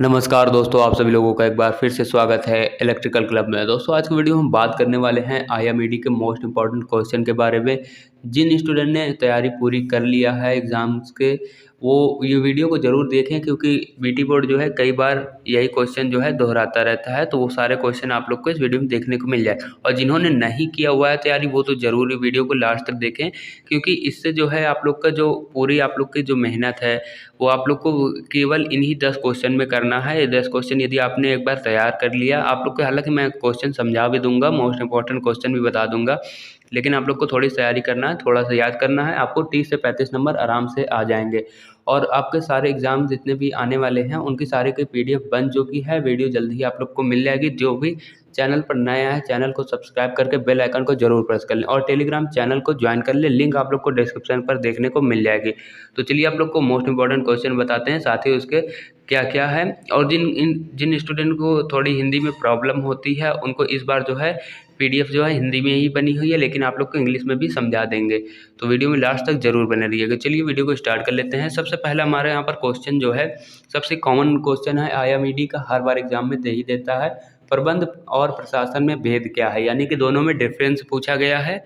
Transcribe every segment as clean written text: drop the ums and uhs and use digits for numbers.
नमस्कार दोस्तों, आप सभी लोगों का एक बार फिर से स्वागत है इलेक्ट्रिकल क्लब में। दोस्तों, आज की वीडियो में हम बात करने वाले हैं आईएमईडी के मोस्ट इम्पॉर्टेंट क्वेश्चन के बारे में। जिन स्टूडेंट ने तैयारी पूरी कर लिया है एग्ज़ाम्स के, वो ये वीडियो को ज़रूर देखें, क्योंकि बीटी बोर्ड जो है कई बार यही क्वेश्चन जो है दोहराता रहता है। तो वो सारे क्वेश्चन आप लोग को इस वीडियो में देखने को मिल जाए। और जिन्होंने नहीं किया हुआ है तैयारी, वो तो ज़रूर वीडियो को लास्ट तक देखें, क्योंकि इससे जो है आप लोग का जो पूरी आप लोग की जो मेहनत है वो आप लोग को केवल इन्हीं 10 क्वेश्चन में करना है। ये 10 क्वेश्चन यदि आपने एक बार तैयार कर लिया, आप लोग को हालांकि मैं क्वेश्चन समझा भी दूंगा, मोस्ट इंपॉर्टेंट क्वेश्चन भी बता दूंगा, लेकिन आप लोग को थोड़ी तैयारी करना है, थोड़ा सा याद करना है। आपको 30 से 35 नंबर आराम से आ जाएंगे। और आपके सारे एग्जाम जितने भी आने वाले हैं उनकी सारी की पीडीएफ बन चुकी है। वीडियो जल्दी ही आप लोग को मिल जाएगी। जो भी चैनल पर नया है, चैनल को सब्सक्राइब करके बेल आइकन को जरूर प्रेस कर लें और टेलीग्राम चैनल को ज्वाइन कर लें। लिंक आप लोग को डिस्क्रिप्शन पर देखने को मिल जाएगी। तो चलिए आप लोग को मोस्ट इंपॉर्टेंट क्वेश्चन बताते हैं, साथ ही उसके क्या क्या है। और जिन स्टूडेंट को थोड़ी हिंदी में प्रॉब्लम होती है, उनको इस बार जो है पीडीएफ जो है हिंदी में ही बनी हुई है, लेकिन आप लोग को इंग्लिश में भी समझा देंगे। तो वीडियो में लास्ट तक जरूर बने रहिएगा। चलिए वीडियो को स्टार्ट कर लेते हैं। सबसे पहले हमारे यहाँ पर क्वेश्चन जो है, सबसे कॉमन क्वेश्चन है, आईएमईडी का हर बार एग्जाम में दे ही देता है। प्रबंध और प्रशासन में भेद क्या है, यानी कि दोनों में डिफरेंस पूछा गया है।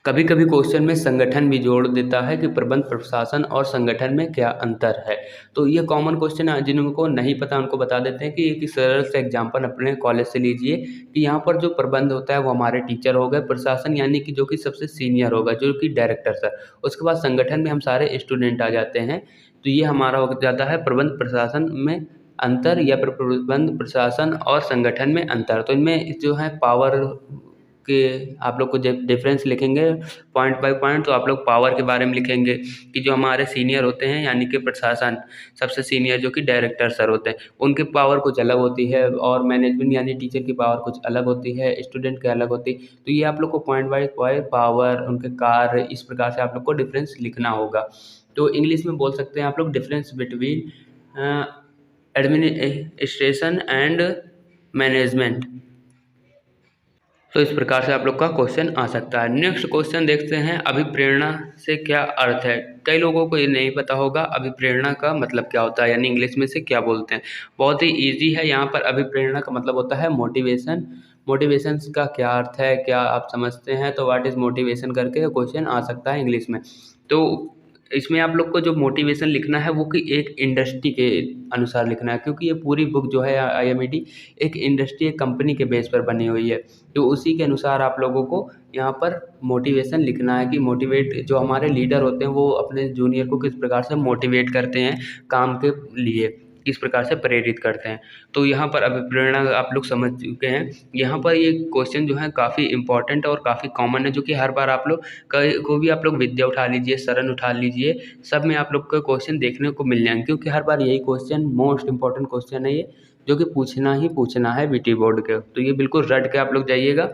कभी कभी क्वेश्चन में संगठन भी जोड़ देता है कि प्रबंध, प्रशासन और संगठन में क्या अंतर है। तो ये कॉमन क्वेश्चन है, जिनको नहीं पता उनको बता देते हैं कि एक सरल से एग्जांपल अपने कॉलेज से लीजिए कि यहाँ पर जो प्रबंध होता है वो हमारे टीचर हो गए, प्रशासन यानी कि जो कि सबसे सीनियर होगा, जो कि डायरेक्टर सर। उसके बाद संगठन में हम सारे स्टूडेंट आ जाते हैं। तो ये हमारा हो जाता है प्रबंध प्रशासन में अंतर, या प्रबंध प्रशासन और संगठन में अंतर। तो इनमें जो है पावर के आप लोग को जब डिफरेंस लिखेंगे पॉइंट बाय पॉइंट, तो आप लोग पावर के बारे में लिखेंगे कि जो हमारे सीनियर होते हैं, यानी कि प्रशासन सबसे सीनियर जो कि डायरेक्टर सर होते हैं, उनकी पावर कुछ अलग होती है, और मैनेजमेंट यानी टीचर की पावर कुछ अलग होती है, स्टूडेंट की अलग होती है। तो ये आप लोग को पॉइंट बाय पॉइंट पावर, उनके कार्य, इस प्रकार से आप लोग को डिफरेंस लिखना होगा। तो इंग्लिश में बोल सकते हैं आप लोग difference between administration and management. तो इस प्रकार से आप लोग का क्वेश्चन आ सकता है। नेक्स्ट क्वेश्चन देखते हैं, अभिप्रेरणा से क्या अर्थ है। कई लोगों को ये नहीं पता होगा अभिप्रेरणा का मतलब क्या होता है, यानी इंग्लिश में से क्या बोलते हैं। बहुत ही इजी है। यहाँ पर अभिप्रेरणा का मतलब होता है मोटिवेशन। मोटिवेशन का क्या अर्थ है, क्या आप समझते हैं? तो व्हाट इज़ मोटिवेशन करके क्वेश्चन आ सकता है इंग्लिश में। तो इसमें आप लोग को जो मोटिवेशन लिखना है वो कि एक इंडस्ट्री के अनुसार लिखना है, क्योंकि ये पूरी बुक जो है आईएमईडी एक इंडस्ट्री, एक कंपनी के बेस पर बनी हुई है। तो उसी के अनुसार आप लोगों को यहाँ पर मोटिवेशन लिखना है कि मोटिवेट, जो हमारे लीडर होते हैं वो अपने जूनियर को किस प्रकार से मोटिवेट करते हैं काम के लिए, किस प्रकार से प्रेरित करते हैं। तो यहाँ पर अभिप्रेरणा आप लोग समझ चुके हैं। यहाँ पर ये क्वेश्चन जो है काफ़ी इंपॉर्टेंट और काफ़ी कॉमन है, जो कि हर बार आप लोग को भी आप लोग विद्या उठा लीजिए, शरण उठा लीजिए, सब में आप लोग को क्वेश्चन देखने को मिल जाएंगे, क्योंकि हर बार यही क्वेश्चन मोस्ट इंपॉर्टेंट क्वेश्चन है ये, जो कि पूछना ही पूछना है बीटी बोर्ड के। तो ये बिल्कुल रट के आप लोग जाइएगा।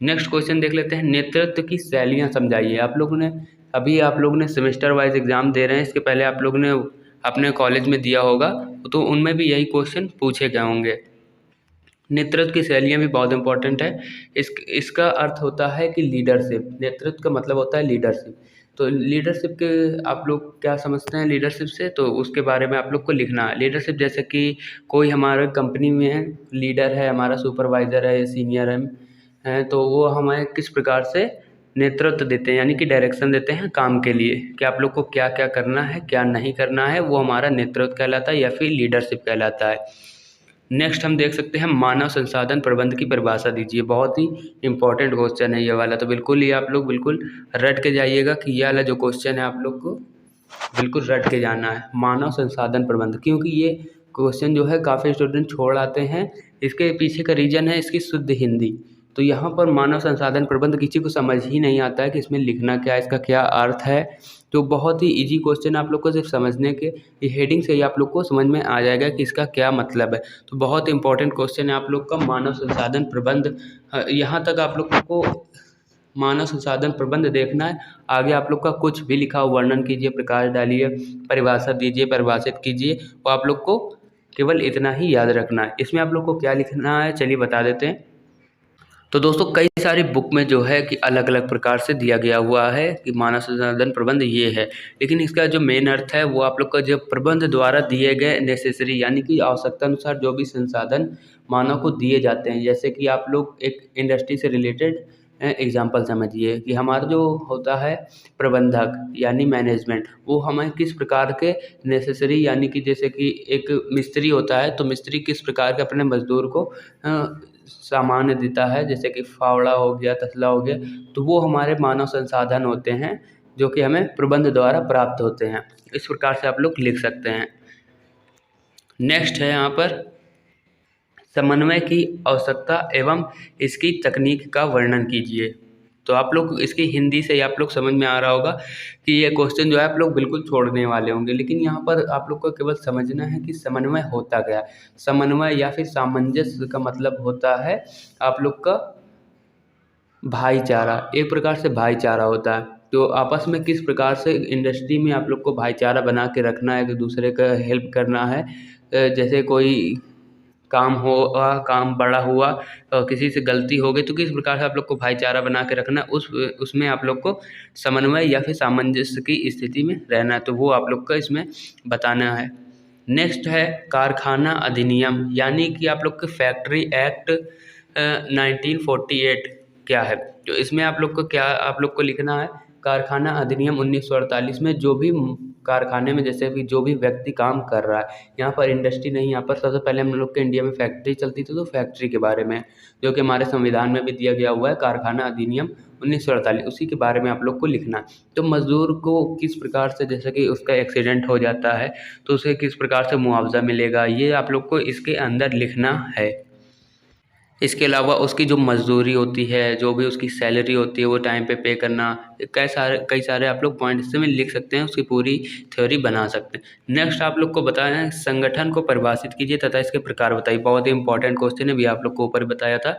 नेक्स्ट क्वेश्चन देख लेते हैं, नेतृत्व की शैलियाँ समझाइए। आप लोगों ने अभी आप लोग ने सेमेस्टर वाइज एग्जाम दे रहे हैं, इसके पहले आप लोग ने अपने कॉलेज में दिया होगा, तो उनमें भी यही क्वेश्चन पूछे गए होंगे। नेतृत्व की शैलियाँ भी बहुत इंपॉर्टेंट है। इसका अर्थ होता है कि लीडरशिप। नेतृत्व का मतलब होता है लीडरशिप। तो लीडरशिप के आप लोग क्या समझते हैं लीडरशिप से, तो उसके बारे में आप लोग को लिखना है। लीडरशिप जैसे कि कोई हमारे कंपनी में है, लीडर है, हमारा सुपरवाइज़र है, सीनियर है, तो वो हमें किस प्रकार से नेतृत्व देते हैं, यानी कि डायरेक्शन देते हैं काम के लिए कि आप लोग को क्या क्या करना है, क्या नहीं करना है, वो हमारा नेतृत्व कहलाता है या फिर लीडरशिप कहलाता है। नेक्स्ट हम देख सकते हैं, मानव संसाधन प्रबंध की परिभाषा दीजिए। बहुत ही इंपॉर्टेंट क्वेश्चन है ये वाला, तो बिल्कुल ये आप लोग बिल्कुल रट के जाइएगा कि ये वाला जो क्वेश्चन है आप लोग को बिल्कुल रट के जाना है, मानव संसाधन प्रबंध। क्योंकि ये क्वेश्चन जो है काफ़ी स्टूडेंट छोड़ आते हैं। इसके पीछे का रीज़न है इसकी शुद्ध हिंदी। तो यहाँ पर मानव संसाधन प्रबंध किसी को समझ ही नहीं आता है कि इसमें लिखना क्या है, इसका क्या अर्थ है। तो बहुत ही इजी क्वेश्चन, आप लोग को सिर्फ समझने के हेडिंग से ही आप लोग को समझ में आ जाएगा कि इसका क्या मतलब है। तो बहुत इंपॉर्टेंट क्वेश्चन है आप लोग का मानव संसाधन प्रबंध। यहाँ तक आप लोग को मानव संसाधन प्रबंध देखना है। आगे आप लोग का कुछ भी लिखा हो वर्णन कीजिए, प्रकाश डालिए, परिभाषा दीजिए, परिभाषित कीजिए, वो आप लोग को केवल इतना ही याद रखना है। इसमें आप लोग को क्या लिखना है चलिए बता देते हैं। तो दोस्तों कई सारी बुक में जो है कि अलग अलग प्रकार से दिया गया हुआ है कि मानव संसाधन प्रबंध ये है, लेकिन इसका जो मेन अर्थ है वो आप लोग का जो प्रबंध द्वारा दिए गए नेसेसरी यानी कि आवश्यकता अनुसार जो भी संसाधन मानव को दिए जाते हैं। जैसे कि आप लोग एक इंडस्ट्री से रिलेटेड एग्जाम्पल समझिए कि हमारा जो होता है प्रबंधक यानी मैनेजमेंट, वो हमें किस प्रकार के नेसेसरी यानी कि जैसे कि एक मिस्त्री होता है तो मिस्त्री किस प्रकार के अपने मजदूर को सामान देता है, जैसे कि फावड़ा हो गया, तसला हो गया, तो वो हमारे मानव संसाधन होते हैं जो कि हमें प्रबंध द्वारा प्राप्त होते हैं। इस प्रकार से आप लोग लिख सकते हैं। नेक्स्ट है यहाँ पर समन्वय की आवश्यकता एवं इसकी तकनीक का वर्णन कीजिए। तो आप लोग इसकी हिंदी से आप लोग समझ में आ रहा होगा कि ये क्वेश्चन जो है आप लोग बिल्कुल छोड़ने वाले होंगे, लेकिन यहाँ पर आप लोग को केवल समझना है कि समन्वय होता क्या है। समन्वय या फिर सामंजस्य का मतलब होता है आप लोग का भाईचारा, एक प्रकार से भाईचारा होता है। तो आपस में किस प्रकार से इंडस्ट्री में आप लोग को भाईचारा बना के रखना है, एक दूसरे का हेल्प करना है। जैसे कोई काम हुआ, काम बड़ा हुआ और किसी से गलती हो गई तो किस प्रकार से आप लोग को भाईचारा बना के रखना, उसमें आप लोग को समन्वय या फिर सामंजस्य की स्थिति में रहना है, तो वो आप लोग का इसमें बताना है। नेक्स्ट है कारखाना अधिनियम यानी कि आप लोग के फैक्ट्री एक्ट 1948 क्या है। तो इसमें आप लोग को लिखना है कारखाना अधिनियम 1948 में जो भी कारखाने में जैसे भी जो भी व्यक्ति काम कर रहा है, यहाँ पर इंडस्ट्री नहीं, यहाँ पर सबसे पहले हम लोग के इंडिया में फैक्ट्री चलती थी, तो फैक्ट्री के बारे में जो कि हमारे संविधान में भी दिया गया हुआ है कारखाना अधिनियम 1948, उसी के बारे में आप लोग को लिखना है। तो मजदूर को किस प्रकार से जैसे कि उसका एक्सीडेंट हो जाता है तो उसे किस प्रकार से मुआवजा मिलेगा, ये आप लोग को इसके अंदर लिखना है। इसके अलावा उसकी जो मजदूरी होती है, जो भी उसकी सैलरी होती है वो टाइम पे पे करना, कई सारे आप लोग पॉइंट इसमें लिख सकते हैं, उसकी पूरी थ्योरी बना सकते हैं। नेक्स्ट आप लोग को बताना है संगठन को परिभाषित कीजिए तथा इसके प्रकार बताइए। बहुत ही इंपॉर्टेंट क्वेश्चन है, भी आप लोग को ऊपर बताया था।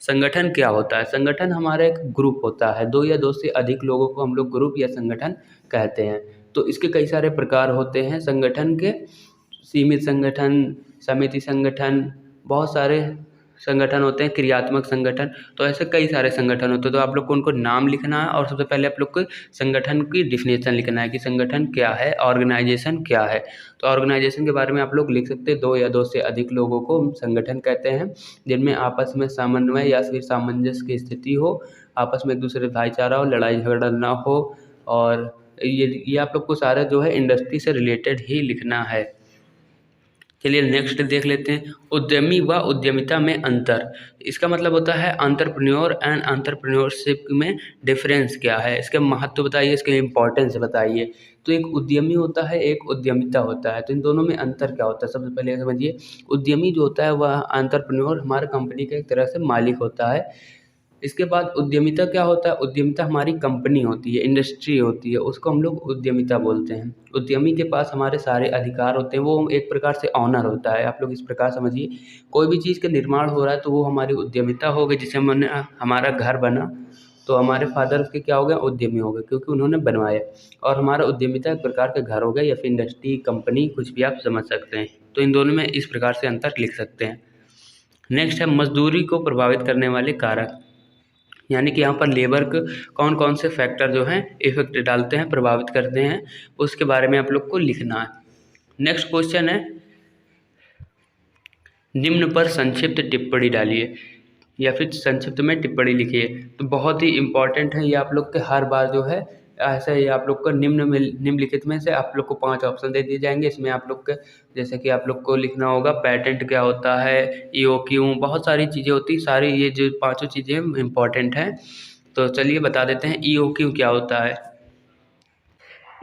संगठन क्या होता है? संगठन हमारा एक ग्रुप होता है, दो या दो से अधिक लोगों को हम लोग ग्रुप या संगठन कहते हैं। तो इसके कई सारे प्रकार होते हैं संगठन के, सीमित संगठन, समिति संगठन, बहुत सारे संगठन होते हैं, क्रियात्मक संगठन, तो ऐसे कई सारे संगठन होते हैं। तो आप लोग को उनको नाम लिखना है और सबसे पहले आप लोग को संगठन की डिफिनेशन लिखना है कि संगठन क्या है, ऑर्गेनाइजेशन क्या है। तो ऑर्गेनाइजेशन के बारे में आप लोग लिख सकते हैं, दो या दो से अधिक लोगों को हम संगठन कहते हैं जिनमें आपस में समन्वय या फिर सामंजस्य की स्थिति हो, आपस में एक दूसरे भाईचारा हो, लड़ाई झगड़ा ना हो। और ये आप लोग को सारा जो है इंडस्ट्री से रिलेटेड ही लिखना है। चलिए नेक्स्ट देख लेते हैं उद्यमी व उद्यमिता में अंतर। इसका मतलब होता है एंटरप्रेन्योर एंड एंटरप्रेन्योरशिप में डिफरेंस क्या है, इसके महत्व बताइए, इसके इम्पोर्टेंस बताइए। तो एक उद्यमी होता है, एक उद्यमिता होता है, तो इन दोनों में अंतर क्या होता है सबसे पहले समझिए। उद्यमी जो होता है वह एंटरप्रेन्योर हमारे कंपनी का एक तरह से मालिक होता है। इसके बाद उद्यमिता क्या होता है? उद्यमिता हमारी कंपनी होती है, इंडस्ट्री होती है, उसको हम लोग उद्यमिता बोलते हैं। उद्यमी के पास हमारे सारे अधिकार होते हैं, वो एक प्रकार से ऑनर होता है। आप लोग इस प्रकार समझिए, कोई भी चीज़ का निर्माण हो रहा है तो वो हमारी उद्यमिता हो गई। जैसे हमने हमारा घर बना तो हमारे फादर उसके क्या हो गए? उद्यमी हो गए, क्योंकि उन्होंने बनवाया। और हमारा उद्यमिता एक प्रकार का घर हो गया या फिर इंडस्ट्री, कंपनी, कुछ भी आप समझ सकते हैं। तो इन दोनों में इस प्रकार से अंतर लिख सकते हैं। नेक्स्ट है मजदूरी को प्रभावित करने वाले कारक, यानी कि यहाँ पर लेबर को कौन कौन से फैक्टर जो हैं इफेक्ट डालते हैं, प्रभावित करते हैं, उसके बारे में आप लोग को लिखना है। नेक्स्ट क्वेश्चन है निम्न पर संक्षिप्त टिप्पणी डालिए या फिर संक्षिप्त में टिप्पणी लिखिए। तो बहुत ही इंपॉर्टेंट है ये, आप लोग के हर बार जो है ऐसा ही आप लोग को निम्नलिखित में से आप लोग को 5 ऑप्शन दे दिए जाएंगे। इसमें आप लोग के जैसे कि आप लोग को लिखना होगा पेटेंट क्या होता है, EOQ, बहुत सारी चीज़ें होती, सारी ये जो 5 चीज़ें इंपॉर्टेंट हैं। तो चलिए बता देते हैं EOQ क्या होता है।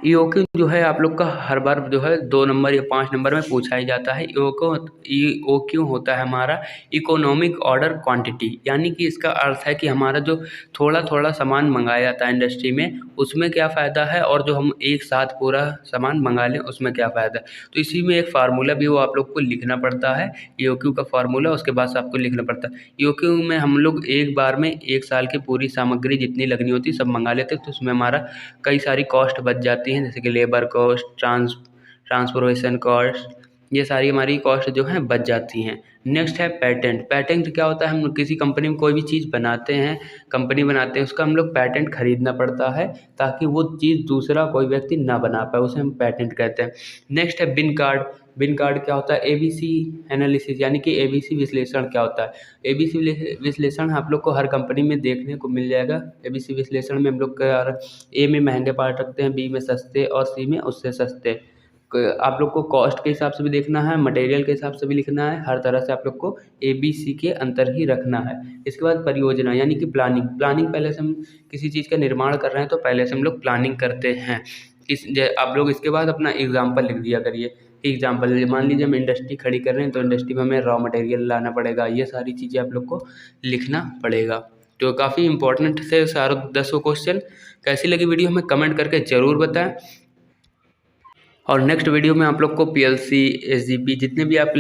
EOQ जो है आप लोग का हर बार जो है 2 नंबर या 5 नंबर में पूछा ही जाता है। EOQ होता है हमारा इकोनॉमिक ऑर्डर क्वांटिटी, यानी कि इसका अर्थ है कि हमारा जो थोड़ा थोड़ा सामान मंगाया जाता है इंडस्ट्री में उसमें क्या फ़ायदा है, और जो हम एक साथ पूरा सामान मंगा लें उसमें क्या फ़ायदा है। तो इसी में एक फार्मूला भी वो आप लोग को लिखना पड़ता है, EOQ का फार्मूला, उसके बाद से आपको लिखना पड़ता है। EOQ में हम लोग एक बार में 1 साल की पूरी सामग्री जितनी लगनी होती सब मंगा लेते, तो उसमें हमारा कई सारी कॉस्ट बच जाती हैं, जैसे कि लेबर कॉस्ट, ट्रांसपोर्टेशन कॉस्ट, ये सारी हमारी कॉस्ट जो है बच जाती हैं। नेक्स्ट है पेटेंट। पेटेंट क्या होता है, हम किसी कंपनी में कोई भी चीज़ बनाते हैं, कंपनी बनाते हैं, उसका हम लोग पेटेंट खरीदना पड़ता है ताकि वो चीज़ दूसरा कोई व्यक्ति ना बना पाए, उसे हम पेटेंट कहते हैं। नेक्स्ट है बिन कार्ड। बिन कार्ड क्या होता है, एबीसी एनालिसिस, यानी कि एबीसी विश्लेषण क्या होता है। एबीसी विश्लेषण आप लोग को हर कंपनी में देखने को मिल जाएगा। एबीसी विश्लेषण में हम लोग ए में महंगे प्रोडक्ट रखते हैं, बी में सस्ते और सी में उससे सस्ते। आप लोग को कॉस्ट के हिसाब से भी देखना है, मटेरियल के हिसाब से भी लिखना है, हर तरह से आप लोग को एबीसी के अंतर ही रखना है। इसके बाद परियोजना यानी कि प्लानिंग। प्लानिंग पहले से हम किसी चीज़ का निर्माण कर रहे हैं तो पहले से हम लोग प्लानिंग करते हैं। आप लोग इसके बाद अपना एग्जाम्पल लिख दिया करिए। एग्जाम्पल मान लीजिए हम इंडस्ट्री खड़ी कर रहे हैं तो इंडस्ट्री में हमें रॉ मटेरियल लाना पड़ेगा, ये सारी चीज़ें आप लोग को लिखना पड़ेगा। तो काफ़ी इंपॉर्टेंट थे सारे 10 क्वेश्चन। कैसी लगी वीडियो हमें कमेंट करके ज़रूर बताएं। और नेक्स्ट वीडियो में आप लोग को पीएलसी, एसजीपी जितने भी आप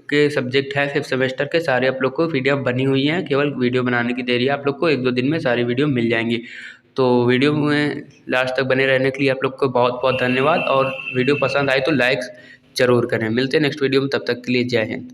के सब्जेक्ट है 5th सेमेस्टर के, सारे आप लोग को पीडीएफ बनी हुई हैं, केवल वीडियो बनाने की देरी है। आप लोग को 1-2 दिन में सारी वीडियो मिल जाएंगी। तो वीडियो में लास्ट तक बने रहने के लिए आप लोग को बहुत बहुत धन्यवाद। और वीडियो पसंद आए तो लाइक्स ज़रूर करें। मिलते हैं नेक्स्ट वीडियो में, तब तक के लिए जय हिंद।